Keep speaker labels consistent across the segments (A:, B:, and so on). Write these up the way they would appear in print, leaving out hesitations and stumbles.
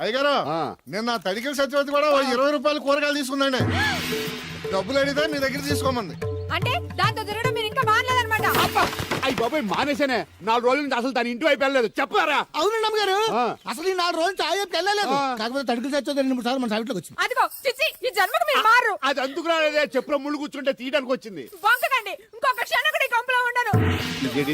A: అయ్యగారు నిన్న తడికిల సత్యవతి కూడా 20 రూపాయలు కూరగాయలు తీసుకుందండి. డబ్బులు అడిగితే మీ దగ్గర తీసుకోమంది.
B: అంటే దాంతో తిరగడం మీరు ఇంకా మానలేదన్నమాట.
C: అయ్యి బాబాయ్ మానేసానే 4 రోజుల నుంచి అసలు తన ఇంటి వైపు వెళ్ళలేదు. చెప్పారా?
D: అవునండి అమ్మగారు, అసలు ఈ 4 రోజులు చాయ్ వెళ్ళలేదు. కాకపోతే తడికి సచ్చోది 2-3 సార్లు మన సైట్లోకి వచ్చింది.
B: అదిగో చిచ్చి, ఈ జన్మకు మీరు మారు.
C: అది అందుకు రాలేదే, చెప్పులో ముళ్ళు కూర్చుంటే తీయడానికి వచ్చింది.
B: బొంకకండి, ఇంకొక క్షణం కూడా ఈ కొంపలో ఉండను.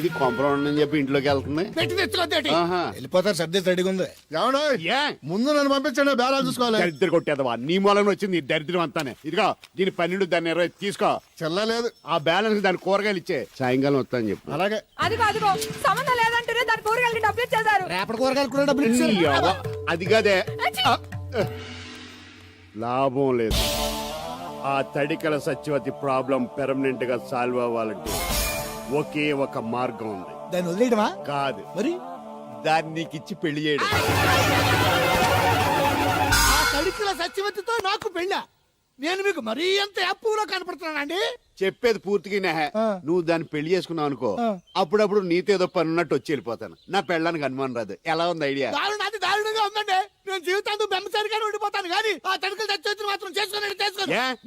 C: ఇది కొంపలో ఉండని చెప్పి ఇంట్లోకి వెళ్తుంది.
D: పెట్టి తెచ్చుకోద్దేటి
A: వెళ్ళిపోతారు, సర్ది రెడీగా ఉంది. ఏమన్నా ముందు నన్ను పంపించండి, బేరాలు చూసుకోవాలి.
C: దరిద్ర కొట్టేదవా, నీ మూలంగా వచ్చింది దరిద్రం అంతానే. ఇదిగో దీని 12 దాన్ని 20 తీసుకో.
A: చెల్లలేదు
C: ఆ బ్యాలెన్స్ దాని కూరగాయలు ఇచ్చే, సాయంకాలం వస్తాను చెప్పు.
A: అలాగే.
B: అదిగో సంబంధం లేదంటూనే దాని కూరగాయలకి డబ్బులు ఇచ్చేశారు.
D: రేపటి కూరగాయలు కూడా డబ్బులు ఇచ్చారు.
C: అది కదే లాభం లేదు. ఆ తడికల సత్యవతి ప్రాబ్లం పెర్మనెంట్ గా సాల్వ్ అవ్వాలంటే ఒకే ఒక మార్గం ఉంది.
D: దాన్ని వదిలేయడమా?
C: కాదు,
D: మరి
C: దాన్ని నీకిచ్చి పెళ్లి చేయడం.
D: ఆ తడికిల సత్యవతితో నాకు పెళ్ళా? నేను మీకు మరీ ఎంత యాప్లో కనపడుతున్నానండి?
C: చెప్పేది పూర్తిగా నువ్వు దాన్ని పెళ్లి చేసుకున్నావు అనుకో, అప్పుడప్పుడు నీతో ఏదో పని ఉన్నట్టు వచ్చి వెళ్ళిపోతాను. నా పెళ్ళడానికి అనుమానం రాదు. ఎలా ఉంది ఐడియా?
D: దారుణాది దారుణంగా ఉందండి. నేను జీవితాంతం బెమ్మసారిగానే ఉండిపోతాను కానీ ఆ తడికల సత్యవతిని మాత్రం చేసుకోను.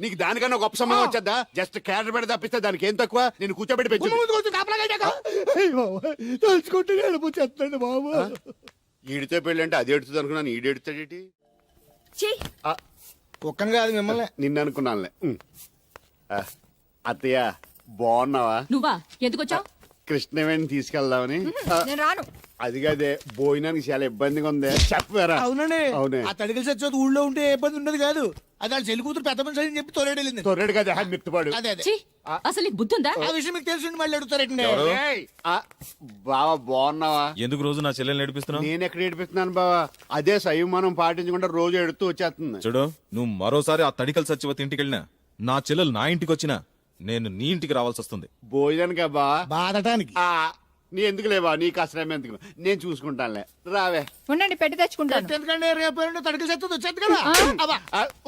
C: నీకు దానికన్నా గొప్ప సమయం వచ్చేద్దా? జస్ట్ క్యారెట్ పెడితే తప్పిస్తే దానికి ఏం తక్కువ? నేను కూర్చోబెట్టి పెంచు.
D: తలుచుకుంటే ఏడిపోతుంది బాబు.
C: ఈడితో పెళ్ళి అంటే అది ఎడుతుంది అనుకున్నాను, ఈడు ఎడుతాడేటి?
A: కుక్కను కాదు మిమ్మల్ని.
C: నిన్ను అనుకున్నానులే. అత్తయ్య బాగున్నావా?
B: నువ్వా ఎందుకొచ్చావు?
C: కృష్ణవేణి తీసుకెళ్దామని.
B: నేను రాను.
C: అది కదే, భోజనానికి చాలా ఇబ్బందిగా ఉంది. చెప్పారా?
D: అవునండి.
C: అవునే.
D: ఆ తడికల సత్యవతి ఊళ్ళో ఉంటే ఏ ఇబ్బంది ఉండదు కాదు. అది వాళ్ళ చెల్లి కూతురు పెద్ద మనిషి అని చెప్పి తొలడెళ్ళింది.
C: తొర్రెడు కదా మిత్తుపాడు.
D: అదే అదే.
B: అసలు నీకు బుద్ధి ఉందా?
D: ఆ విషయం మీకు తెలిసి మళ్ళీ అడుగుతారండి.
C: బావా బాగున్నావా?
E: ఎందుకు రోజు నా చెల్లెల్ని ఏడిపిస్తున్నావు?
C: నేను ఎక్కడ ఏడిపిస్తున్నాను బావా? అదే సంయమనం పాటించకుండా రోజు ఎడుతూ వచ్చేస్తుంది.
E: చూడు, నువ్వు మరోసారి ఆ తడికల సత్యవతి ఇంటికి వెళ్ళినా, నా చెల్లెలు నా ఇంటికి వచ్చినా నేను నీ ఇంటికి రావాల్సి వస్తుంది.
C: భోజనానికి బావా?
D: బాధటానికి.
C: నీ ఎందుకు లేవా, నీకు అసలు ఎందుకు, నేను చూసుకుంటానులే. రావే.
B: ఉండండి, పెట్టి తెచ్చుకుంటాను.
D: ఎందుకంటే రేపు తడికల సత్యవతి వచ్చేది కదా.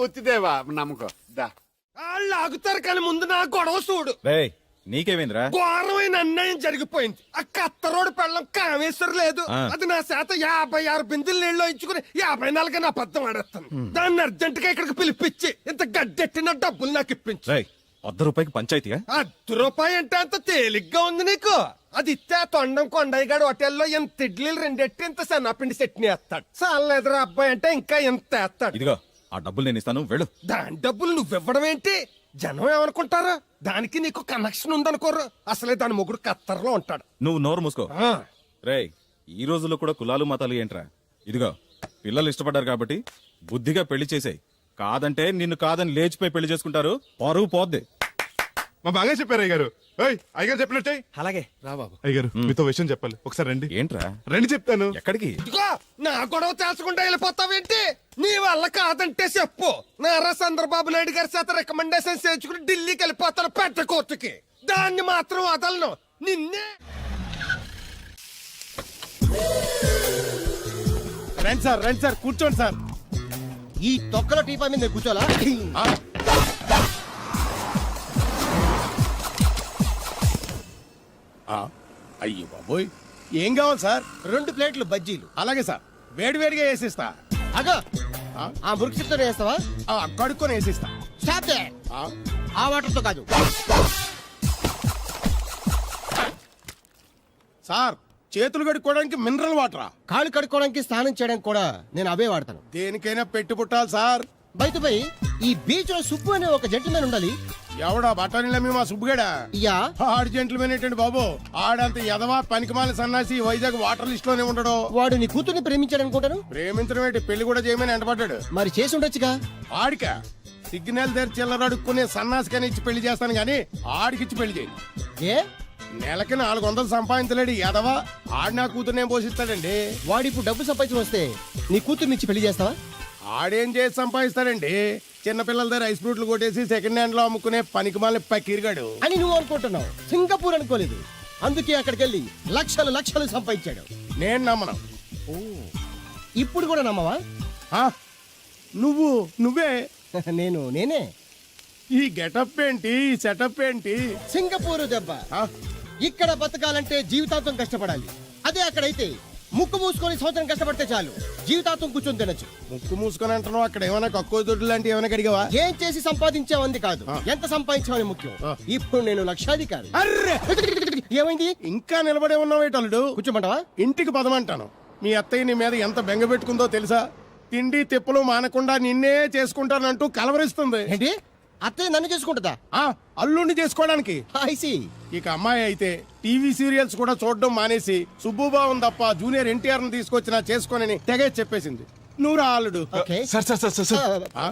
C: వచ్చిదేవా నమ్మకం. దా
F: వాళ్ళు ఆగుతారు కానీ ముందు నా గొడవ చూడు.
E: రేయ్, నీకేమైందిరా?
F: ఘోరమైన అన్యాయం జరిగిపోయింది. ఆ కత్తరోడు పెళ్ళం కామేశ్వరం లేదు. అది నా శాత 56 బిందులు నీళ్ళు ఇచ్చుకుని 54 నా అబద్ధం ఆడేస్తాను. దాన్ని అర్జెంట్ గా ఇక్కడికి పిలిపించి ఇంత గడ్డెట్టిన డబ్బులు నాకు ఇప్పించు.
E: రేయ్, ₹100 పంచాయతీయా?
F: ₹1 అంటే అంత తేలిగ్గా ఉంది నీకు? అది ఇస్తే ఆ తొండం కొండయ్యగాడు హోటల్లో ఎంత ఇడ్లీలు 2 ఎట్టి ఇంత సన్నపిండి చట్నీ వేస్తాడు. చాలా ఎదురు అబ్బాయి అంటే ఇంకా ఎంత వేస్తాడు.
E: ఇదిగో ఆ డబ్బులు నేను ఇస్తాను, వెళ్ళు.
F: దాని డబ్బులు నువ్వివ్వడం ఏంటి? జనం ఏమనుకుంటారా? దానికి నీకు కనెక్షన్ ఉందనుకోరు. అసలే దాని మొగుడు కత్తర్లో ఉంటాడు.
E: నువ్వు నోరు మూసుకో. రేయ్, ఈ రోజుల్లో కూడా కులాలు మతాలు ఏంట్రా? ఇదిగో పిల్లలు ఇష్టపడ్డారు కాబట్టి బుద్ధిగా పెళ్లి చేసేయ్. కాదంటే నిన్ను కాదని లేచిపోయి పెళ్లి చేసుకుంటారు, పరువు పోద్ది.
G: మా బాగా చెప్పారు అయ్యగారు. అయ్యగారు చెప్పినట్టే.
F: అలాగే రా బాబు.
G: అయ్యగారు మీతో విషయం చెప్పాలి, ఒకసారి రండి.
E: ఏంట్రా?
G: రండి చెప్తాను.
E: ఎక్కడికి?
F: ఇదిగో నా గొడవ తెలుసుకుంటా వెళ్ళిపోతావేంటి? నీ వల్ల కాదంటే చెప్పు. నారా చంద్రబాబు నాయుడు గారి చేత రికమెండేషన్ చేయించుకుని ఢిల్లీకి వెళ్ళిపోతాను పెద్ద కోర్టుకి. దాన్ని మాత్రం వదలను. నిన్నే.
A: రండి సార్ కూర్చోండి సార్.
D: ఈ తొక్కలో టీపా మీద కూర్చోలా?
A: అయ్యో బాబోయ్, ఏం కావాలి సార్?
D: 2 ప్లేట్లు బజ్జీలు.
A: అలాగే సార్, వేడివేడిగా వేసిస్తా.
D: అగో ఆ మురికితో వేస్తావా?
A: కడుక్కొని వేసిస్తా.
D: స్టాప్ దే. ఆ వాటర్ తో కాదు
A: సార్, చేతులు కడుక్కోవడానికి మినరల్ వాటరా?
D: కాళ్ళు కడుక్కోవడానికి స్నానం చేయడానికి కూడా నేను అవే వాడతాను.
A: దేనికైనా పెట్టి పుట్టాలి సార్.
D: బయటపై ఈ బీచ్ లో సుబ్బు అనే ఒక జెంటిల్మెన్ ఉండాలి.
A: ఎవడా బఠానీలమ్మి మా సుబ్బుగడా?
D: యా.
A: ఆడు జెంటిల్మెన్ ఏంటండి బాబు? ఆడంత ఎదవా పనికిమాల సన్నాసి వైజాగ్ వాటర్ లిస్ట్ లోనే ఉండడు.
D: వాడు నీ కూతుర్ని ప్రేమించాడు అనుకుంటాను.
A: ప్రేమించడం ఏంటి, పెళ్లి కూడా చేయమని ఎంటపడ్డాడు.
D: మరి చేసి ఉండొచ్చుగా.
A: ఆడిక సిగ్నల్ దగ్గర చిల్లర అడుక్కునే సన్నాసికని ఇచ్చి పెళ్లి చేస్తాను గానీ ఆడికిచ్చి పెళ్లి చేయి.
D: ఏ
A: నెలకి 400 సంపాదించలేడు ఎదవా. ఆడి నా కూతుర్నేం పోషిస్తాడండి?
D: వాడు ఇప్పుడు డబ్బు సంపాదించి వస్తే నీ కూతుర్ని ఇచ్చి పెళ్లి చేస్తావా?
A: ఆడేం చేసి సంపాదిస్తాడండి? చిన్నపిల్లల దగ్గర ఐస్ ఫ్రూట్లు కొట్టేసి సెకండ్ హ్యాండ్ లో అమ్ముకునే పనికిమాల పకీర్గాడు
D: అని నువ్వు అనుకుంటున్నావు. సింగపూర్ అనుకోలేదు. అందుకే అక్కడికి వెళ్ళి లక్షలు సంపాదించాడు.
A: నేను నమ్మను.
D: ఇప్పుడు కూడా నమ్మవా?
A: నువ్వే
D: నేనే.
A: ఈ గెటప్ ఏంటి, ఈ సెటప్ ఏంటి?
D: సింగపూర్ దెబ్బ. ఇక్కడ బతకాలంటే జీవితాంతం కష్టపడాలి. అదే అక్కడైతే
H: ముక్కు మూసుకొని సంవత్సరం కష్టపడితే చాలు జీవితాంతం కూర్చొని తినొచ్చు.
F: ముక్కు మూసుకొని అంటున్నావు, అక్కడ ఏమైనా కక్కువ దొడ్డు లాంటి ఏమైనా కడిగావా?
H: ఏం చేసి సంపాదించావంది కాదు, ఎంత సంపాదించావని ముఖ్యం. ఇప్పుడు నేను లక్షాధికారి.
F: అర్రే
H: ఏమైంది?
F: ఇంకా నిలబడే ఉన్నావేటల్లుడు?
H: కూర్చోమంటావా?
F: ఇంటికి పదమంటాను. మీ అత్తయ్య నీ మీద ఎంత బెంగ పెట్టుకుందో తెలుసా? తిండి తిప్పలు మానకుండా నిన్నే చేసుకుంటానంటూ కలవరిస్తుంది.
H: ఏంటి, అత్తయ్య నన్ను చేసుకుంటుందా?
F: ఆ అల్లుడిని చేసుకోవడానికి.
H: ఐసి.
F: ఇక అమ్మాయి అయితే టీవీ సీరియల్స్ కూడా చూడడం మానేసి సుబ్బుబాబుని తప్ప జూనియర్ ఎన్టీఆర్ ని తీసుకొచ్చినా చేసుకోనని తెగే చెప్పేసింది. నువ్వు రా అల్లుడు.
H: ఓకే.
G: సార్
F: ఆ?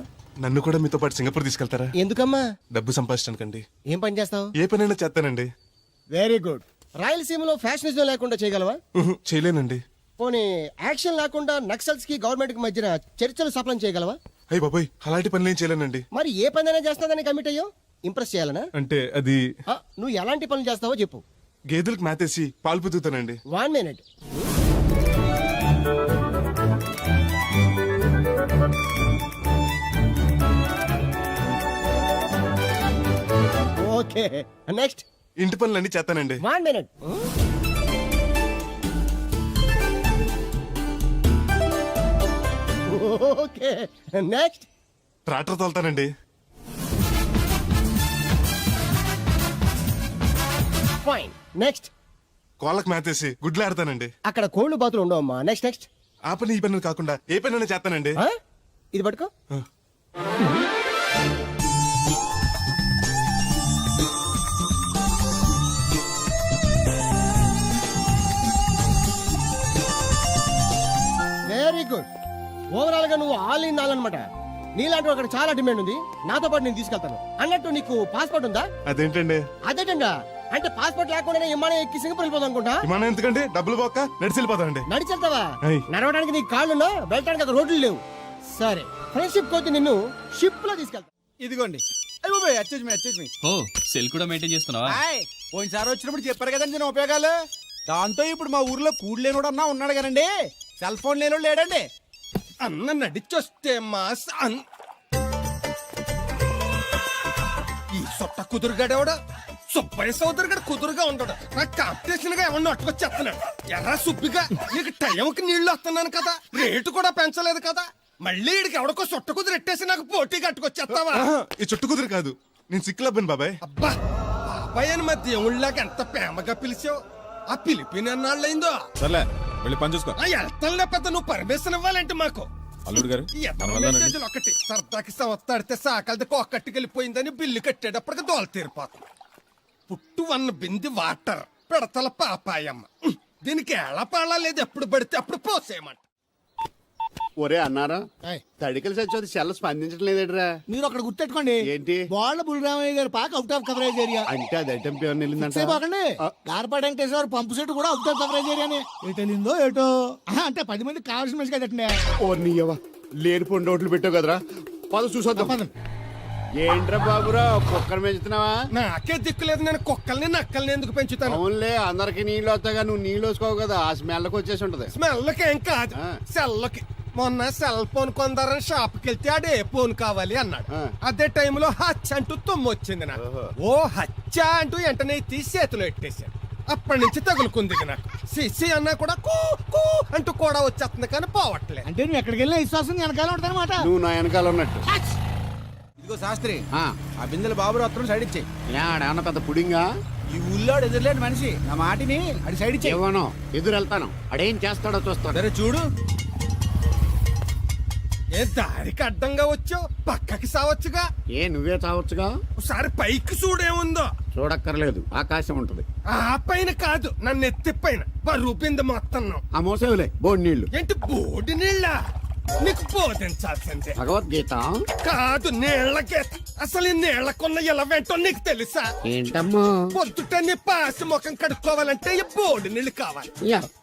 G: నన్ను కూడా మీతో పాటు సింగపూర్ తీసుకెళ్తారా?
H: ఎందుకమ్మా?
G: డబ్బు సంపాదించడానికండి.
H: ఏం పని చేస్తావు?
G: ఏ పనైనా చేస్తానండి.
H: Very good. రాయలసీమలో ఫ్యాషనిజం లేకుండా చేయగలవా?
G: చేయలేనండి.
H: పోనీ యాక్షన్ లేకుండా నక్సల్స్ కి గవర్నమెంట్ కి మధ్యన చర్చలు సఫలం చేయగలవా?
G: అయ్యి బాబాయ్, అలాంటి పనులు ఏం చేయలేనండి.
H: మరి ఏ పనైనా చేస్తాదని కమిట్ అయ్యో? ఇంప్రెస్ చేయాలనా?
G: అంటే అది
H: నువ్వు ఎలాంటి పనులు చేస్తావో చెప్పు.
G: గేదెలకు మేతేసి పాలు పుతుకుతానండి.
H: 1 minute. Okay, next.
G: ఇంటి పనులన్నీ చేస్తానండి.
H: 1 minute. Okay, next.
G: ట్రాక్టర్ తోలుతానండి.
H: Fine, next.
G: కోళ్ళకు మేతేసి గుడ్లు ఆడతానండి.
H: అక్కడ కోళ్ళు బాతులు ఉండవమ్మా. Next next.
G: ఆ పని ఈ పనులు కాకుండా ఏ పనైనా చేస్తానండి.
H: ఇది పట్టుకో. Very good. ఓవరాల్ గా నువ్వు ఆల్ ఇన్ ఆల్ అనమాట. నీలాంటి అక్కడ చాలా డిమాండ్ ఉంది. నాతో పాటు నేను తీసుకెళ్తాను. అన్నట్టు నీకు పాస్పోర్ట్ ఉందా?
G: అదేంటండి?
H: అదేటండా, అంటే పాస్పోర్ట్ లేకుండానే విమానం ఎక్కి సింగపూర్ వెళ్ళిపోదాం అనుకుంటా.
G: విమానం ఎందుకండి? డబ్బులు పోక నడిచి వెళ్ళిపోతానండి.
H: నడిచెళ్తావా?
G: అయ్.
H: నడవడానికి నీకు కాళ్ళున్నా, వెళ్ళడానికి అక్కడ రోడ్లు లేవు. సరే, ఫ్రెండ్షిప్ కొద్ది నిన్ను షిప్ లో తీసుకెళ్తా.
D: ఇదిగోండి. అచ్చేజ్ మీ
I: ఓ సెల్ కూడా మెయింటైన్ చేస్తున్నావా?
D: పోయినసారి వచ్చినప్పుడు చెప్పారు కదండి నేను ఉపయోగాలు. దాంతో ఇప్పుడు మా ఊర్లో కూడు లేనోడు అన్నా ఉన్నాడు కదండి. సెల్ ఫోన్ లేనోడు లేడండి.
F: అన్న నడిచొస్తే మాస్ ఈ సొట్ట కుదురుగాడేవాడు సుబ్బయ్య సోదరు గడు కుదురుగా ఉండడు. నాకు కాంపిటీషన్ గా ఏమన్నా అట్టుకొచ్చేస్తున్నాడు. ఎర్రా సుబ్బిగా, నీకు టైంకి నీళ్లు వస్తున్నాను కదా, రేటు కూడా పెంచలేదు కదా, మళ్ళీ ఇడికి ఎవడికో సొట్ట కుదురు ఎట్టేసి నాకు పోటీ కట్టుకొచ్చేస్తావా?
G: ఈ చుట్టు కుదురు కాదు, నేను సిక్కులబ్బాను బాబాయ్.
F: అబ్బా, బాబాయ్ అని మా దేవుళ్ళకి ఎంత ప్రేమగా పిలిచావు. ఆ పిలిపిన ఎన్నాళ్ళైందో.
E: సర్లే, వెళ్ళి పని చూసుకో.
F: ఆ వెళ్తానులే పెద్ద, నువ్వు పర్మిషన్ ఇవ్వాలంటే మాకు.
E: అల్లుడు గారు
F: ఈ ఎత్తన మెసేజ్లు ఒకటి సరదాకి సంవత్సరాడితే సాకలది కొక్కట్టుకెళ్ళిపోయిందని బిల్లు కట్టేటప్పటికి దోల తీరిపోతుంది. పుట్టు 1 బింది వాటర్ పిడతల పాపాయమ్మ. దీనికి ఎలా పాడా లేదు, ఎప్పుడు పడితే అప్పుడు పోసేయమంట.
C: ఒరే అన్నారా, తడికలు సచ్చిపోతే సెల్ స్పందించడం లేదేట్రా?
D: మీరు అక్కడ గుర్తెట్టుకోండి.
C: ఏంటి?
D: బాళ్ళ బుల్రామయ్య గారి పాక అవుట్ ఆఫ్ కవరేజ్ ఏరియా.
C: అంటే అది ఐటమ్ పేరు వెళ్ళిందంట.
D: బాగండి గార్పాటి వెంకటేశ్వర పంపు సెట్ కూడా అవుట్ ఆఫ్ కవరేజ్ ఏరియానే. ఎటు వెళ్ళిందో ఏటో. అంటే 10 మంది కావాల్సిన మనిషి కదండి.
C: ఓ నీయవా, లేని పొండి ఓట్లు పెట్టావు కదరా. పద చూసొద్దాం. ఏంట్రా బాబురా, కుక్కర్ పెంచుతున్నావా?
F: నాకే దిక్కులేదు, నేను కుక్కల్ని నక్కల్ని ఎందుకు పెంచుతాను?
C: అవునులే, అందరికి నీళ్ళు వస్తాగా నువ్వు నీళ్ళు వేసుకోవు కదా, ఆ స్మెల్కి వచ్చేసి ఉంటది.
F: స్మెల్కి ఏం కాదు, సెల్లకి. మొన్న సెల్ ఫోన్ కొందరని షాప్కి వెళ్తే ఆడే ఫోన్ కావాలి అన్నాడు. అదే టైంలో హచ్చ అంటూ తుమ్మొచ్చింది నాకు. ఓ హచ్చ అంటూ వెంటనే తీసి చేతిలో ఎట్టేశాడు. అప్పటి నుంచి తగులుకుంది ఇది నాకు. సిసి అన్నా కూడా కూ కూ అంటూ కూడా వచ్చేస్తుంది కానీ పోవట్లేదు.
D: అంటే నువ్వు ఎక్కడికి వెళ్ళినా విశ్వాసం వెనకాల ఉంటానమాట.
C: నువ్వు నా వెనకాల ఉన్నట్టు.
D: ఇదిగో శాస్త్రి, ఆ బిందెలు బాబు అత్తరు సైడ్ ఇచ్చేయి.
C: ఏమన్నా పెద్ద పుడింగా?
D: ఈ ఊళ్ళో ఎదురులేని మనిషి, నా మాటిని అది సైడ్ ఇచ్చేయి.
C: ఇవ్వను, ఎదురు వెళ్తాను, అడేం చేస్తాడో చూస్తాడు.
D: సరే చూడు.
F: ఏ దారికి అడ్డంగా వచ్చావు, పక్కకి సావచ్చుగా.
C: ఏ నువ్వే చావచ్చుగా.
F: ఒకసారి పైకి చూడేముందో.
C: చూడక్కర్లేదు, ఆకాశం ఉంటది.
F: ఆ పైన కాదు, నన్ను ఎత్తి పైన రూపింది మొత్తం.
C: ఆ మోసేవులే బోడి నీళ్లు.
F: ఏంటి బోడి నీళ్ళ? నీకు బోధించాల్సిందే.
C: భగవద్గీత
F: కాదు, నీళ్ళకే. అసలు ఈ నీళ్ళకున్న ఇలా వెంటో నీకు తెలుసా?
C: ఏంటమ్మా?
F: పొద్దుట నీ పాసి ముఖం కడుక్కోవాలంటే ఈ బోడి నీళ్లు కావాలి.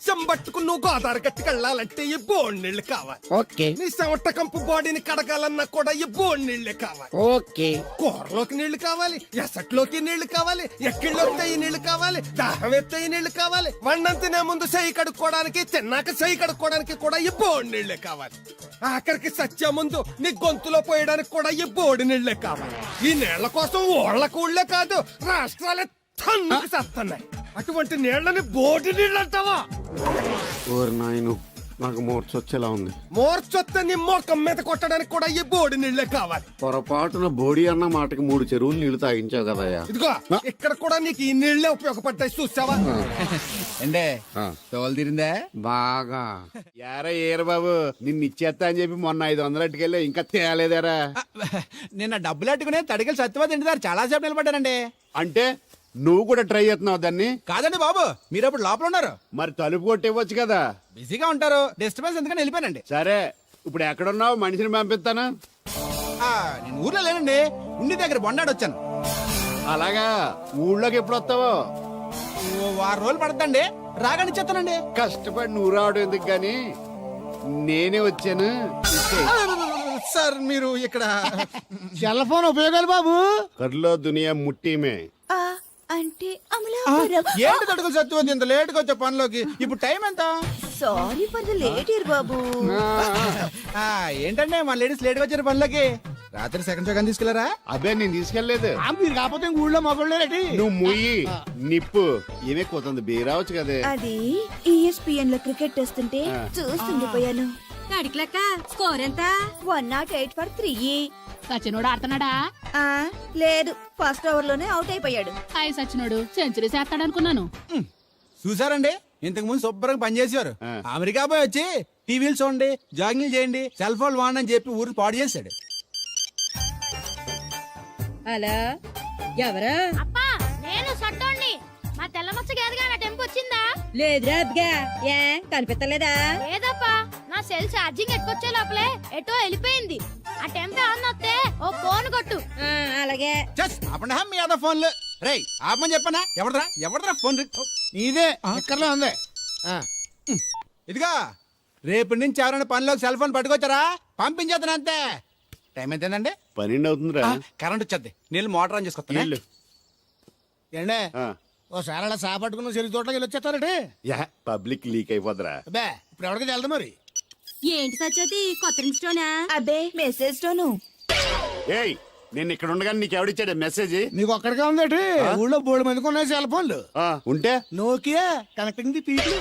F: చెంబట్టుకు నువ్వు గోదావరి గట్టుకు వెళ్ళాలంటే ఈ బోడి నీళ్లు కావాలి.
C: ఓకే.
F: నీ చెమట కంపు బాడీని కడగాలన్నా కూడా ఈ బోడి నీళ్లే కావాలి.
C: ఓకే.
F: కూరలోకి నీళ్లు కావాలి, ఎసట్లోకి నీళ్లు కావాలి, ఎక్కిళ్ళొస్తే ఈ నీళ్లు కావాలి, దాహం ఎత్తే ఈ నీళ్లు కావాలి, వండం తినే ముందు చెయ్యి కడుక్కోవడానికి, తిన్నాక చెయ్యి కడుక్కోవడానికి కూడా ఈ బోడి నీళ్లే కావాలి. ఆఖరికి సత్య ముందు నీ గొంతులో పోయడానికి కూడా ఈ బోడి నీళ్లే కావాలి. ఈ నీళ్ల కోసం ఓళ్లకు ఊళ్ళే కాదు, రాష్ట్రాలే తన్నుకు సస్తున్నాయి. అటువంటి నీళ్ళని బోటి నీళ్ళు అంటావా?
C: ఓరి నాయను నాకు మూర్చొచ్చేలా ఉంది.
F: మోర్చొత్తే నీ మొఖం మీద కొట్టడానికి కూడా ఈ బోడి నీళ్ళే కావాలి.
C: పొరపాటున బోడి అన్న మాటకి 3 చెరువులు నీళ్లు తాగించావు కదయ్యా.
F: ఇదిగో ఇక్కడ కూడా నీకు ఈ నీళ్ళే ఉపయోగపడ్డాయి చూసావా?
D: అండే తోలు తీరిందా?
C: బాగా యారా ఏరు బాబు నిన్ను ఇచ్చేస్తా అని చెప్పి మొన్న 500 అట్టుకెళ్ళి ఇంకా తేలేదారా?
D: నిన్న డబ్బులు అట్టుకునే తడికలు సత్యవతి ఇంటి దగ్గర చాలా సేపు నిలబడ్డానండి.
C: అంటే నువ్వు కూడా ట్రై చేస్తున్నావు దాన్ని?
D: కాదండి బాబు, మీరు అప్పుడు లోపల ఉన్నారు,
C: మరి తలుపు కొట్టివ్వచ్చు కదా.
D: బిజీగా ఉంటారు, డిస్టర్బెన్స్ ఎందుకని వెళ్ళిపోయానండి.
C: సరే ఇప్పుడు ఎక్కడున్నావు? మనిషిని పంపిస్తానా?
D: నేను ఊర్లో లేనండి, ఉండి దగ్గర బొండాడు వచ్చాను.
C: అలాగా ఊళ్ళోకి ఎప్పుడు వస్తావో?
D: ఓ 6 రోజులు పడద్దండి, రాగానే చెప్తానండి.
C: కష్టపడి నువ్వు రావడం ఎందుకు గాని నేనే వచ్చాను.
D: సార్ మీరు ఇక్కడ
H: సెల్ ఫోన్ ఉపయోగాలు బాబు.
C: కర్లో దునియా ముట్టిమే.
B: అంటే అమలాపురం.
D: ఏంటి తడుకులు సత్యవతి ఇంత లేట్ గా వచ్చే పనిలోకి? ఇప్పుడు టైం ఎంత?
B: సారీ ఫర్ ద లేట్ ఇయర్ బాబు.
D: ఏంటంటే మా లేడీస్ లేట్ గా వచ్చారు పనిలోకి. రాత్రి సెకండ్ షో తీసుకెళ్లారా?
C: అబ్బే నేను తీసుకెళ్లేదు.
H: మీరు కాకపోతే ఇంక ఊళ్ళో మొబైల్
C: నువ్వు ముయ్యి నిప్పు ఏమే కోతుంది బీరావచ్చు కదే.
B: అది ESPN లో క్రికెట్ వస్తుంటే చూస్తుండిపోయాను.
J: అడిగిలక్క స్కోర్ ఎంత?
B: 108 for 3.
J: సచినోడు ఆడుతున్నాడా?
B: లేదు, ఫస్ట్ ఓవర్ లోనే అవుట్ అయిపోయాడు.
J: హాయ్ సచినోడు సెంచరీ చేస్తాడనుకున్నాను.
D: చూసారండి, ఇంతకు ముందు శుభ్రంగా పనిచేసేవారు. అమెరికా పోయి వచ్చి టీవీలు చూడండి, జాగింగ్ చేయండి, సెల్ ఫోన్ వాడండి అని చెప్పి ఊరు పాడు చేశాడు.
B: అలా ఎవరా?
J: అప్పా నేను సట్టోణ్ణి. మా తెల్ల మచ్చ గేదగా నా టెంపు వచ్చిందా?
B: లేదురా అబ్బగా, ఏ కనిపెత్తలేదా?
J: లేదప్పా, నా సెల్ ఛార్జింగ్ ఎట్టుకొచ్చే లోపలే ఎటో వెళ్ళిపోయింది. ఆ టెంపు ఏమన్నా వస్తే ఓ ఫోన్ కొట్టు.
B: అలాగే.
D: ఆపండి మీ అదో ఫోన్లు. రేయ్ ఆపమని చెప్పనా? ఎవడరా ఫోన్?
H: ఇదే ఎక్కర్లో ఉంది.
D: ఇదిగా రేపటి నుంచి ఎవరైనా పనిలోకి సెల్ ఫోన్ పట్టుకొచ్చారా పంపించేస్తాను అంతే. టైం ఎంతేందండి?
C: 12 అవుతుందిరా.
D: కరెంట్ వచ్చేది, నేను మోటార్ ఆన్ చేసుకొస్తాను.
C: వెళ్ళు.
H: ఏండే
C: ఆ.
H: ఓసారి అలా సాపట్టుకున్న చెరుకు తోటలోకి వెళ్ళి వచ్చేస్తారటే.
C: యా పబ్లిక్ లీక్ అయిపోద్రా.
H: అబ్బే ఇప్పుడు ఎవరికి వెళ్దాం మరి.
J: ఏంటి సత్యవతి కొత్త ఇన్స్టోనా?
B: అబ్బే మెసేజ్ తోను.
C: ఏయ్ నేను ఇక్కడ ఉండగానే నీకు ఎవడిచ్చాడు మెసేజ్?
H: నీకు ఒక్కడిగా ఉందటి? ఊళ్ళో 3 మందికి ఉన్నాయి సెల్ ఫోన్లు.
C: ఉంటే
H: నోకియా కనెక్టింగ్ ది పీపుల్.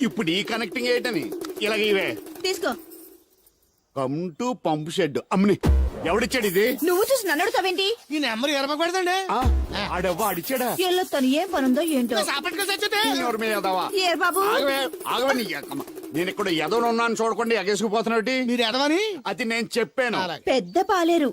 C: ఇప్పుడు ఈ కనెక్టింగ్ ఏంటని ఇలాగ ఇవే.
B: తీసుకో.
C: Come to pump shed. అమ్మని ఎవడిచ్చాడు ఇది?
B: నువ్వు చూసి నన్ను అడుగుతావేంటి?
H: ఈ నెంబర్ ఎరపకూడదండి.
C: ఆడవ్వ అడిచాడా?
B: ఎల్లో తను ఏం పనుందో ఏంటో.
H: సాపట్టుకు చచ్చితే
C: ఎవరి మీద ఎదవా?
B: ఏ బాబు?
C: ఆగవే నీ ఎక్కమ్మ. నేను ఇక్కడ ఎదవను ఉన్నాను చూడకుండా ఎగేసుకుపోతున్నాడు.
H: మీరు ఎదవని
C: అది నేను చెప్పాను.
B: పెద్ద పాలేరు.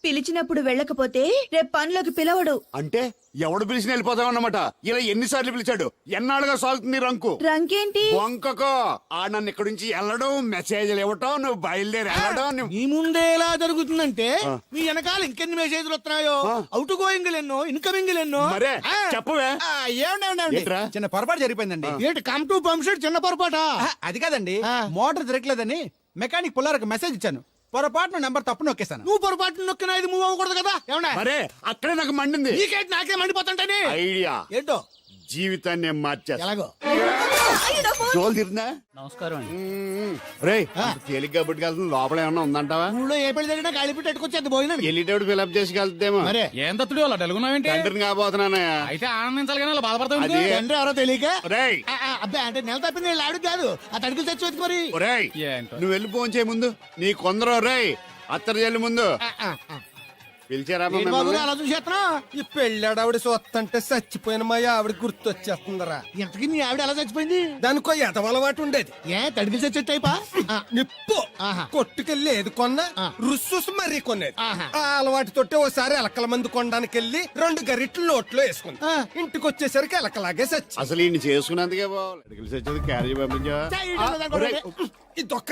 B: పిలిచినప్పుడు వెళ్ళకపోతే రేపు పనిలోకి పిలవడు.
C: అంటే ఎవడు పిలిచిన వెళ్ళిపోతావు అన్నమాట. ఇలా ఎన్నిసార్లు పిలిచాడు? ఎన్నాళ్ళుగా సాగుతుంది రంకు.
B: రంకేంటి?
C: వంకకో ఆ నన్ను ఇక్కడ నుంచి వెళ్ళడం, మెసేజ్లు ఇవ్వటం, నువ్వు బయలుదేరి వెళ్ళడం.
H: మీ ముందే ఎలా జరుగుతుందంటే మీ వెనకాల ఇంకెన్ని మెసేజ్లు వస్తున్నాయో. అవుట్ గోయింగ్ ఎన్నో, ఇన్కమింగ్ ఎన్నో.
C: మరే చెప్పవే.
D: ఏమండి
C: ఏంట్రా?
D: చిన్న పొరపాటు జరిగిపోయిందండి.
H: ఏంటి కమ్ టు పంప్ షెడ్ చిన్న పొరపాట?
D: అది కాదండి, మోటార్ తిరగలేదని మెకానిక్ పుల్లారకు మెసేజ్ ఇచ్చాను. పొరపాటున నెంబర్ తప్పు నొక్కేశాను.
H: నువ్వు పొరపాటు నొక్కిన ఇది మూవ్ అవ్వకూడదు కదా. ఏమన్నా
C: మరే అక్కడే నాకు మండింది.
H: నీకేంటి నాకే మండిపోతుంటని
C: ఐడియా
H: ఏంటో
C: జీవితాన్ని మార్చేస్తా.
H: ఎలాగో
C: జోలు తిరుందా?
I: నమస్కారం అండి.
C: రే తేలిగ్గా పుట్టుకెళ్తుంది. లోపల ఏమన్నా ఉందంటావా?
H: ఊళ్ళో ఏ పెళ్లి జరిగినా కలిపి పెట్టుకొచ్చేది భోజనం.
C: వెళ్ళేటప్పుడు ఫిలప్ చేసి వెళ్తేమో.
H: మరే
I: ఏం తత్తుడు అలా తెలుగున్నావేంటి?
C: తండ్రిని కాబోతున్నానయ్యా.
I: అయితే ఆనందించాలి కానీ అలా బాధపడతావు
C: అది
H: తండ్రి ఎవరో తెలియక.
C: రేయ్
H: అబ్బాయి అంటే నెల తప్పింది వీళ్ళు ఆడు కాదు. ఆ తడుకులు తెచ్చి వెతుకు మరి.
C: ఒరేయ్
I: ఏంటో.
C: నువ్వు వెళ్ళి ఫోన్ చేయ ముందు నీ కొందరు. రేయ్ అత్తరు చెల్లి ముందు పిలిచారా
H: ఏంటి బాబు అలా చూసేస్తున్నా?
F: ఈ పెళ్ళాడావిడ సొత్తంటే చచ్చిపోయిన మా ఆవిడ గుర్తొచ్చేస్తుందరా.
H: ఇంతకీ నీ ఆవిడ ఎలా చచ్చిపోయింది?
F: దానికో ఎదవలవాటు ఉండేది.
H: ఏ తడికి చచ్చి టైపా?
F: నిప్పు కొట్టుకెళ్ళి ఏది కొన్నా రుస్సుస్ మరీ కొనేది. ఆ అలవాటు తోటే ఓసారి ఎలకల మందు కొనడానికి వెళ్ళి 2 గరిట్లు నోట్లో వేసుకుంది. ఇంటికి వచ్చేసరికి ఎలకలాగే సచ్చి.
C: అసలు ఈయన చేసుకున్నందుకే బాగుంది. వచ్చేది క్యారేజ్ పంపించా.
F: ఇదొక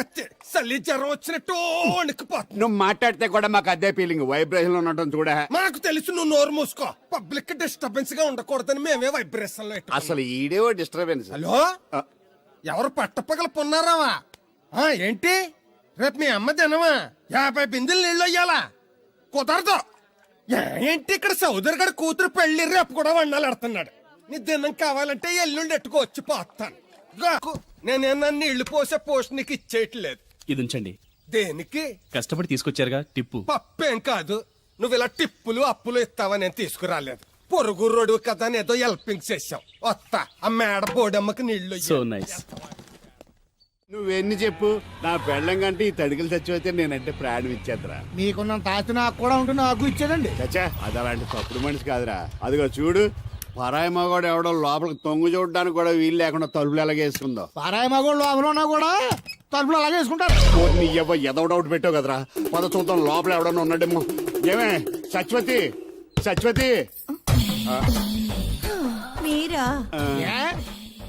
F: చలి జ్వరం వచ్చినట్టు వణికిపోతుంది.
C: నువ్వు మాట్లాడితే కూడా మాకు అదే ఫీలింగ్. వైబ్రేషన్ ఉండటం చూడ.
F: మాకు తెలుసు, నువ్వు నోరు మూసుకో. పబ్లిక్ డిస్టర్బెన్స్ గా ఉండకూడదని మేమే వైబ్రేషన్ లో పెట్టాం.
C: అసలు ఈడే డిస్టర్బెన్స్.
F: హలో, ఎవరు పట్టపగల పొన్నారావా? ఏంటి రేపు మీ అమ్మ తినవా? 50 బిందెలు నీళ్ళు అయ్యాలా? కుదరదు. ఏంటి ఇక్కడ సౌదరి గడ కూతురు పెళ్లి రేపు కూడా వండాలి ఆడుతున్నాడు. నీ దినం కావాలంటే ఎల్లుండి ఎట్టుకోవచ్చు పోతాను. నేనేనా నీళ్లు పోసే పోస్ట్ నీకు ఇచ్చేయట్లేదు.
I: ఇది ఉంచండి.
F: దేనికి?
I: కష్టపడి తీసుకొచ్చారుగా టిప్పు.
F: పప్పేం కాదు. నువ్వు ఇలా టిప్పులు అప్పులు ఇస్తావా? నేను తీసుకురాలేదు. పొరుగు రోడ్డు కదా అని ఏదో హెల్పింగ్ చేసాం. వస్తా ఆ మేడ బోడమ్మకి నీళ్లు
I: సో నైస్.
C: నువ్వెన్ని చెప్పు, నా పెళ్ళం కంటే ఈ తడికలు చచ్చిపోతే నేనంటే ప్రాణం ఇచ్చేద్దరా.
H: మీకున్నంత ఆస్తి నాకు కూడా ఉంటుంది, నాకు ఇచ్చేదండి.
C: చచ్చా, అది అలాంటి తప్పుడు మనిషి కాదురా. అదిగో చూడు, పరాయి మగవాడు ఎవడో లోపలికి తొంగు చూడడానికి కూడా వీలు లేకుండా తలుపులు ఎలాగేసుకుందో.
H: పారాయి మగోళ్ళు లోపల ఉన్నా కూడా తలుపులు అలాగే వేసుకుంటారు.
C: నీ ఎదో డౌట్ పెట్టావు కదరా. పద చూద్దాం లోపల ఎవడన్నా ఉన్నాడేమో. ఏమే సత్యవతి, సత్యవతి.
B: మీరా?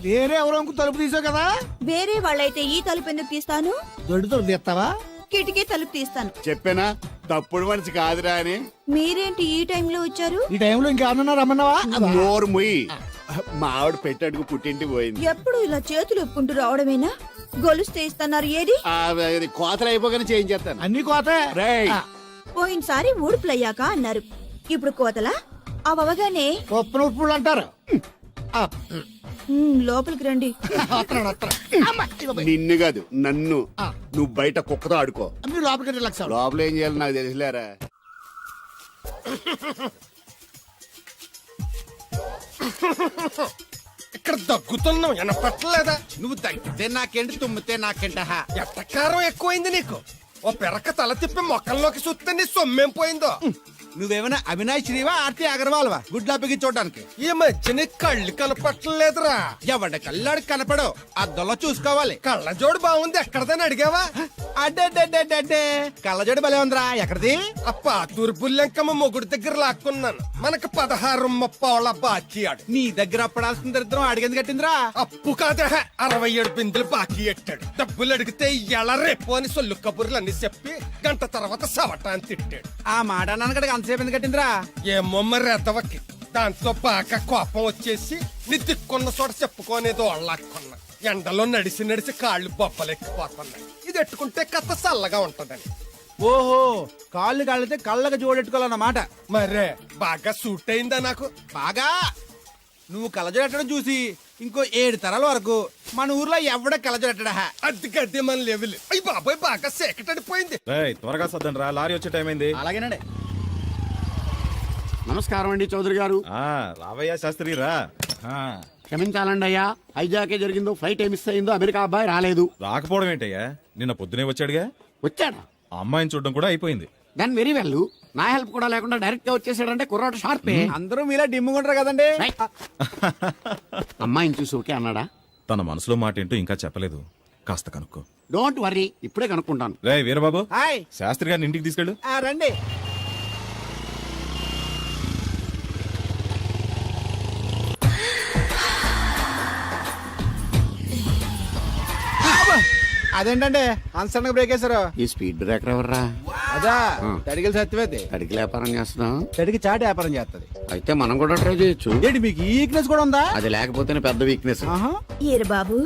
H: వేరే ఎవరో ఇంకో తలుపు తీసావు కదా,
B: వేరే వాళ్ళైతే ఈ తలుపు ఎందుకు తీస్తాను?
H: దొడ్డు తలుపు తీస్తావా?
B: కిటికీ తలుపు తీస్తాను.
C: చెప్పానా తప్పుడు మనిషి కాదురా అని.
B: మీరేంటి ఈ టైంలో వచ్చారు?
H: ఈ టైంలో ఇంకేమన్నా రమ్మన్నావా?
C: నోరు ముయ్యి. మా ఆవిడ పెట్టడుకు పుట్టింటి పోయింది.
B: ఎప్పుడు ఇలా చేతులు ఒప్పుకుంటూ రావడమేనా? గొలుస్తే ఇస్తున్నారు ఏది?
C: అది కోతలు అయిపోగానే చేయించేస్తాను.
H: అన్ని కోతే.
C: రేయ్,
B: పోయినసారి ఊడుపులయ్యాక అన్నారు, ఇప్పుడు కోతలా? అవగానే
H: ఉప్పున ఉప్పులు అంటారు.
B: లోపలికి రండి.
C: నిన్ను కాదు నన్ను. నువ్వు బయట కుక్కతో ఆడుకో.
H: మీరు లోపలికి రిలాక్స్ అవ్వండి.
C: లోపల ఏం చేయాలి నాకు తెలిసిలేరా.
F: ఇక్కడ దగ్గుతున్నావు వినపట్టలేదా?
D: నువ్వు తగ్గితే నాకేంటి, తుమ్మితే నాకేంట.
F: ఎట్టకారం ఎక్కువైంది నీకు. ఓ పెరక తల తిప్పి మొక్కల్లోకి చూస్తే నీ సొమ్మేం పోయిందో.
D: నువ్వేమైనా అవినాష్ శ్రీవా, ఆర్తి అగర్వాల్వా గుడ్లా పిగి చూడడానికి?
F: ఈ మధ్య నీ కళ్ళు కనపట్టలేదురా.
D: ఎవడ కళ్ళాడు కనపడవు, అద్దంలో చూసుకోవాలి.
F: కళ్ళజోడు బాగుంది, ఎక్కడదని అడిగావా?
D: అడ్డే కళ్ళజోడు భలే ఉందిరా. ఎక్కడిది?
F: ఆ పాతూరు బుల్లెంకమ్మ మొగుడు దగ్గర లాక్కున్నాను. మనకు 16 బాకీ ఆడు.
D: నీ దగ్గర అప్పడాల్సిన దరిద్రం అడిగింది కట్టిందిరా.
F: అప్పు కాదా, 67 బిందులు బాకీ ఎట్టాడు. డబ్బులు అడిగితే ఎలా రేపు అని సొల్లు కబుర్లు అన్ని చెప్పి గంట తర్వాత సవటాన్ని తిట్టాడు.
D: ఆ మాట నాన్నగడికి అంతసేపు ఎందుకు కట్టిందిరా?
F: ఏమో మరి ఎదవకి దాంతో బాగా కోపం వచ్చేసి నీ దిక్కున్న చోట చెప్పుకోనేదో వాళ్ళకున్నా. ఎండలో నడిచి కాళ్ళు బొబ్బలెక్కిపోతున్నాయి. ఇది ఎట్టుకుంటే కథ చల్లగా ఉంటదని.
D: ఓహో, కాళ్ళు కాళ్ళతే కళ్ళకి జోడెట్టుకోవాలన్నమాట.
F: మరే బాగా సూట్ అయిందా నాకు?
D: బాగా. నువ్వు కళ్ళజోడెట్టడం చూసి ఇంకో 7 తరాల వరకు మన ఊర్లో ఎవడ కళ్ళజోడెట్టడా.
F: అది గడ్డి మన లెవెల్. అయ్యి బాబాయ్ బాగా సేకటడిపోయింది.
E: రేయ్, త్వరగా సర్దండి రా, లారీ వచ్చే టైం అయింది.
D: అలాగేనండి.
C: నమస్కారం అండి చౌదరి గారు.
E: రావయ్యా శాస్త్రి రా.
C: క్షమించాలండి అయ్యా, హైజాకే జరిగిందో, ఫ్లైట్ ఏ మిస్ అయిందో, అమెరికా అబ్బాయి రాలేదు.
E: రాకపోవడం ఏంటయ్యా, నిన్న పొద్దునే వచ్చాడుగా.
C: వచ్చాడా?
E: ఆ అమ్మాయిని చూడడం కూడా అయిపోయింది.
C: దాని వెరీ వెల్. నా హెల్ప్ కూడా లేకుండా డైరెక్ట్ గా వచ్చేసాడంటే కుర్రాడు షార్పే.
D: అందరూ మీలా డిమ్ముకుంటారు కదండి.
C: అమ్మాయిని చూసి ఓకే అన్నాడా?
E: తన మనసులో మాట ఏంటో ఇంకా చెప్పలేదు, కాస్త కనుక్కో.
C: డోంట్ వర్రీ, ఇప్పుడే కనుక్కుంటాను.
E: రే వీరబాబు,
D: హాయ్.
E: శాస్త్రి గారిని ఇంటికి తీసుకెళ్ళు.
D: రండి. అదేంటంటే అన్సడన్ గా బ్రేక్ వేశారు?
C: ఈ స్పీడ్ బ్రేకర్ ఎవర్రా?
D: అదా తడిగిలు సత్యవేతి.
C: తడికి వ్యాపారం చేస్తున్నాం.
D: తడికి చాటి వ్యాపారం చేస్తది.
C: అయితే మనం కూడా ట్రై చేయొచ్చు.
D: ఏంటి మీకు ఈ వీక్నెస్ కూడా ఉందా?
C: అది లేకపోతేనే పెద్ద వీక్నెస్.
B: ఈరు బాబు,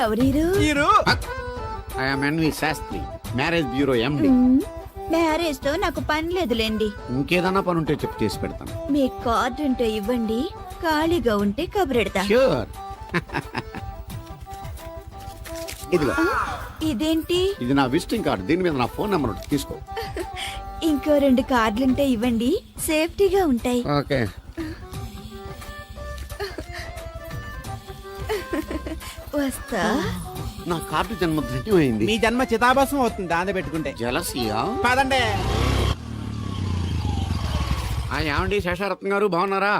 B: ఎవరీరు?
C: N V Shastri, marriage bureau MD.
B: Marriage తో నాకు పని లేదులేండి.
C: ఇంకేదన్నా పని ఉంటే చెప్పు, చేసి పెడతాను.
B: మీ కార్డు ఉంటే ఇవ్వండి, ఖాళీగా ఉంటే కబురెడతా.
C: ష్యూర్. ఇదిగో,
B: ఇదేంటి?
C: ఇది నా విజిటింగ్ కార్డు. దీని మీద నా ఫోన్ నెంబర్ ఉంటుంది, తీసుకో.
B: ఇంకో 2 కార్డులుంటే ఇవ్వండి, సేఫ్టీగా ఉంటాయి.
C: ఓకే.
B: వస్తా.
C: నా కార్డు జన్మ ధన్యమైంది.
D: మీ జన్మ చితాభాసం అవుతుంది దాన్ని పెట్టుకుంటే.
C: జలసియా?
D: పదండి.
C: ఏమండి శేషారత్న గారు, బాగున్నారా?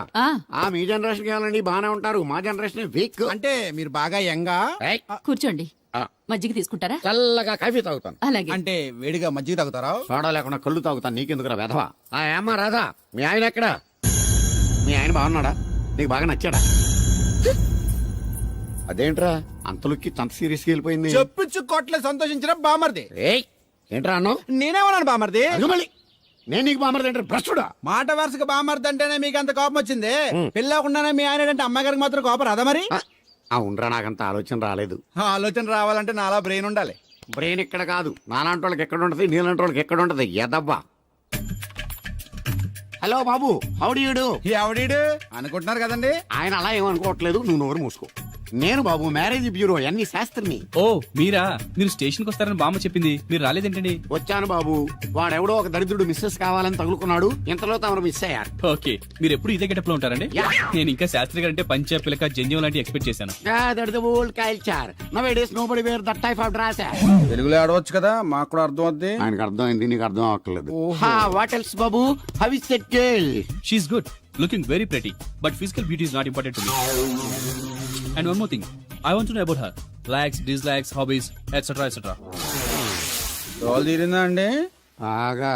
C: మీ జనరేషన్ కావాలండి, బాగానే ఉంటారు. మా జనరేషన్ వీక్.
D: అంటే మీరు బాగా యంగా.
K: కూర్చోండి, మజ్జిగ తీసుకుంటారా?
C: చల్లగా కాఫీ తాగుతాను.
K: అలాగే.
D: అంటే వేడిగా మజ్జిగ తాగుతారా?
C: సోడా లేకుండా కళ్ళు తాగుతాను. నీకెందుకురా వెధవా? ఏమ్మా రాధా, మీ ఆయన ఎక్కడా? మీ ఆయన బాగున్నాడా? నీకు బాగా నచ్చాడా? అదేంట్రా అంత లుక్కి అంత సీరియస్ గా వెళ్ళిపోయింది?
D: చెప్పుచ్చు కొట్ల సంతోషించిన బామర్ది.
C: ఏంట్రా అన్నావు?
D: నేనేమన్నాను బామర్ది?
C: మళ్ళీ నేను నీకు బామర్ది అంటే భ్రష్టుడా?
D: మాట వరుసగా బామర్ది అంటేనే మీకు అంత కోపం వచ్చింది. పిల్లకుండానే మీ ఆయన అంటే అమ్మగారికి మాత్రం కోపం రాదా మరి?
C: అవునరా, నాకంత ఆలోచన రాలేదు.
D: ఆలోచన రావాలంటే నాలా బ్రెయిన్ ఉండాలి.
C: బ్రెయిన్ ఇక్కడ కాదు, నాలాంటి వాళ్ళకి ఎక్కడ ఉంటది, నీలాంటి వాళ్ళకి ఎక్కడ ఉంటది. ఎదవ్వా. హలో బాబు, హౌడీయుడు.
D: ఎవడీడు అనుకుంటున్నారు కదండి.
C: ఆయన అలా ఏమనుకోవట్లేదు, నువ్వు నోరు మూసుకో.
L: నేను బాబు మ్యారేజ్ బ్యూరో ఎన్ని శాస్త్రిని.
I: ఓ మీరా? మీరు స్టేషన్ కి వస్తారని బామ్మ చెప్పింది, మీరు రాలేదేంటండి?
L: వచ్చాను బాబు. వాడెవడో ఒక దరిద్రుడు మిస్సెస్ కావాలని తగులుకున్నాడు. ఇంతలో తమరు మిస్ అయ్యారు.
I: ఓకే, మీరు ఎప్పుడు ఇదే గెటప్ లో ఉంటారండి?
L: Yeah.
I: నేను ఇంకా శాస్త్రి గారు అంటే పంచ పిలక జంజం లాంటి ఎక్స్పెక్ట్ చేశాను.
L: Old culture nowadays nobody wear that type of dress.
D: తెలుగులో ఆడవచ్చు కదా, మాకు కూడా అర్థం అవుద్ది.
L: ఆయనకు అర్థమైంది, నీకు అర్థం అవ్వట్లేదు. వాట్ ఎల్స్ బాబు? How is that girl?
I: She's good, looking very pretty, but physical beauty is not important to me. And one more thing, I want to know about her likes, dislikes, hobbies etcetera etcetera.
D: Role తీరిందా అండి?
L: బాగా.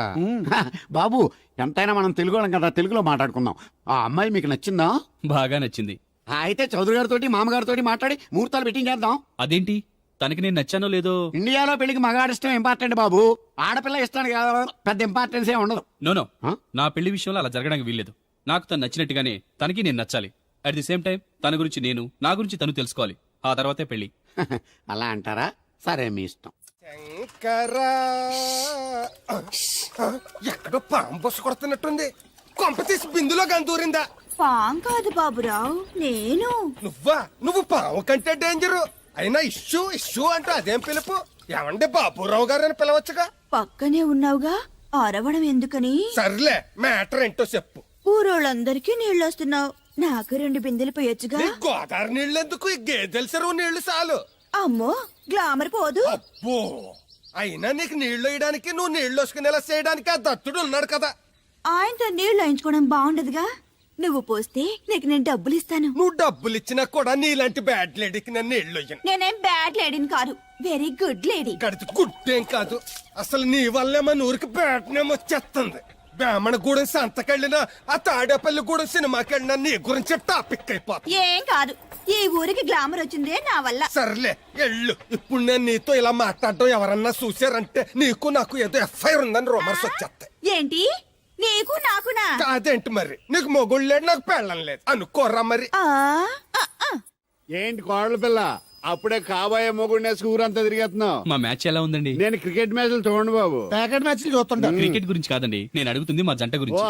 L: బాబు ఎంతైనా మనం తెలుగు వాళ్ళం కదా, తెలుగులో మాట్లాడుకుందాం. ఆ అమ్మాయి మీకు నచ్చిందా?
I: బాగా నచ్చింది.
L: అయితే చౌదరి గారితో మామగారితో మాట్లాడి ముహూర్తాలు పెట్టింగ్ చేద్దాం.
I: అదేంటి, తనకి నేను నచ్చానో లేదో?
L: ఇండియాలో పెళ్లికి మగాడి ఇష్టం ఇంపార్టెంట్ బాబు. ఆడపిల్ల ఇష్టానికి పెద్ద ఇంపార్టెన్స్ ఏ ఉండదు.
I: No
L: Huh?
I: నా పెళ్లి విషయంలో అలా జరగడానికి వీల్లేదు. నాకు తను నచ్చినట్టుగానే తనకి నేను నచ్చాలి. అట్ ది సేమ్ టైం తన గురించి నేను, నా గురించి తను తెలుసుకోవాలి. ఆ తర్వాతే పెళ్లి.
L: అలా అంటారా? సరే మీ ఇష్టం.
F: శంకరా ఎక్కడో పాము బొస్సు కొడుతున్నట్టుంది. కొంప తీసి బిందులో గందూరిందా?
B: పాం కాదు బాబురావు, నేను.
F: నువ్వు పాము కంటే డేంజరు. అయినా ఇష్యూ ఇష్యూ అంటూ అదేం పిలుపు? ఏమండి బాబురావు గారు అని పిలవచ్చుగా.
B: పక్కనే ఉన్నావుగా, అరవడం ఎందుకని?
F: సర్లే, మ్యాటర్ ఏంటో చెప్పు.
B: ఊరోళ్ళందరికీ నీళ్ళొస్తున్నావు, నాకు 2 బిందెలు పోయొచ్చుగా.
F: నీ గోదావరి నీళ్ళెందుకు? ఈ గేదెల చెరువు నీళ్లు చాలు.
B: అమ్మో, గ్లామర్ పోదు.
F: అబ్బో, అయినా నీకు నీళ్లు వేయడానికి, నువ్వు నీళ్లు వసుకునేలా చేయడానికి ఆ దత్తుడు ఉన్నాడు కదా.
B: ఆయనతో నీళ్లు వేయించుకోవడం బాగుండదుగా. నువ్వు పోస్తే నీకు నేను డబ్బులు ఇస్తాను.
F: నువ్వు డబ్బులు ఇచ్చినా కూడా నీలాంటి బ్యాడ్ లేడీకి నేను నీళ్లు వేయను.
B: నేనేం బ్యాడ్ లేడీని కాదు, వెరీ గుడ్ లేడీ.
F: గడిచి గుడ్డేం కాదు. అసలు నీ వల్లే మన ఊరికి బ్యాట్నేం వచ్చేస్తుంది. బ్రాహ్మణ గూడెం సంతకెళ్ళినా, ఆ తాడేపల్లి గూడెం సినిమాకి వెళ్ళినా నీ గురించి టాపిక్ అయిపోతుంది.
B: ఏం కాదు, ఈ ఊరికి గ్లామర్ వచ్చిందే నా వల్ల.
F: సర్లే ఎళ్ళు. ఇప్పుడు నేను నీతో ఇలా మాట్లాడడం ఎవరన్నా చూసారంటే నీకు నాకు ఏదో ఎఫ్ఐఆర్ ఉందని రూమర్స్ వచ్చేస్తాయి.
B: ఏంటి, నీకు నాకునా?
F: అదేంటి మరి? నీకు మొగుళ్ళు లేడు, నాకు పెళ్ళం లేదు అనుకోరా మరి.
B: ఆ, ఆ, ఆ.
C: ఏంటి కోడల పిల్ల, అప్పుడే కాబోయే మొగుడినేసి ఊరంతా తిరిగేస్తున్నావు?
I: మా మ్యాచ్ ఎలా ఉందండి?
C: నేను క్రికెట్ మ్యాచ్లు చూడండి బాబు.
H: ప్యాకెట్ మ్యాచ్లు చూస్తుంటా.
I: క్రికెట్ గురించి కాదండి నేను అడుగుతుంది, మా జంట
C: ఓ
I: గురించి.